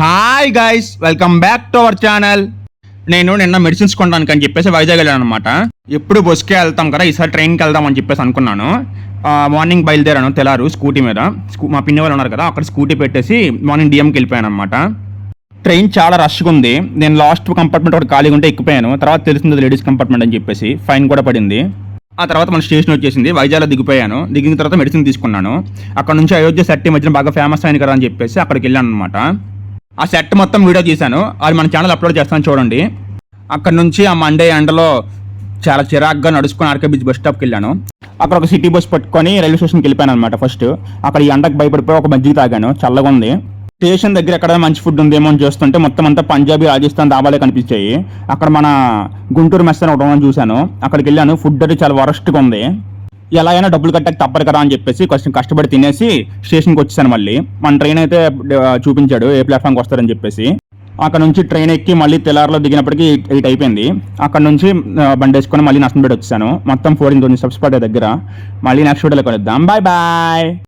Hi guys, welcome back to our channel. నేను నిన్న medicines కొనడానికి అని చెప్పేసి వైజాగ్ వెళ్ళాను అనమాట. ఎప్పుడు బస్కే వెళ్తాం కదా, ఈసారి ట్రైన్కి వెళ్దాం అని చెప్పేసి అనుకున్నాను. మార్నింగ్ బయలుదేరాను తెల్లారు స్కూటీ మీద. మా పిన్ని వాళ్ళు ఉన్నారు కదా, అక్కడ స్కూటీ పెట్టేసి మార్నింగ్ డిఎంకి వెళ్ళిపోయాను అనమాట. ట్రైన్ చాలా రష్గా ఉంది. నేను లాస్ట్ కంపార్ట్మెంట్ ఒకటి ఖాళీగా ఉంటే ఎక్కిపోయాను. తర్వాత తెలిసింది లేడీస్ కంపార్ట్మెంట్ అని చెప్పేసి ఫైన్ కూడా పడింది. ఆ తర్వాత మన స్టేషన్ వచ్చేసింది, వైజాగ్లో దిగిపోయాను. దిగిన తర్వాత మెడిసిన్ తీసుకున్నాను. అక్కడ నుంచి అయోధ్య సెట్ ఈ మధ్యన బాగా ఫేమస్ అయింది కదా అని చెప్పేసి అక్కడికి వెళ్ళాను అనమాట. ఆ సెట్ మొత్తం వీడియో తీశాను, అది మన ఛానల్ అప్లోడ్ చేస్తాను చూడండి. అక్కడ నుంచి ఆ మండే ఎండలో చాలా చిరాగ్గా నడుచుకొని ఆర్కే బీచ్ బస్ స్టాప్కి వెళ్ళాను. అక్కడ ఒక సిటీ బస్ పట్టుకొని రైల్వే స్టేషన్కి వెళ్ళిపోయాను అనమాట. ఫస్ట్ అక్కడ ఈ ఎండకు భయపడిపోయి ఒక మజ్జిగ తాగాను, చల్లగా ఉంది. స్టేషన్ దగ్గర ఎక్కడ మంచి ఫుడ్ ఉందేమో అని చూస్తుంటే మొత్తం అంతా పంజాబీ రాజస్థాన్ దాబాలే కనిపించాయి. అక్కడ మన గుంటూరు మెస్ అని ఒకటి చూశాను, అక్కడికి వెళ్ళాను. ఫుడ్ అది చాలా వరస్ట్గా ఉంది. ఎలా అయినా డబ్బులు కట్టక తప్పదు కదా అని చెప్పేసి కొంచెం కష్టపడి తినేసి స్టేషన్కి వచ్చేసాను. మళ్ళీ మన ట్రైన్ అయితే చూపించాడు ఏ ప్లాట్ఫామ్కి వస్తారని చెప్పేసి. అక్కడ నుంచి ట్రైన్ ఎక్కి మళ్ళీ తెల్లారిలో దిగినప్పటికీ 8 అయిపోయింది. అక్కడ నుంచి బండి వేసుకొని మళ్ళీ నష్టంపేట వచ్చాను. మొత్తం 14,000 స్టెప్స్ పడే దగ్గర. మళ్ళీ నెక్స్ట్ వీడియోలో కలుద్దాం. Bye bye.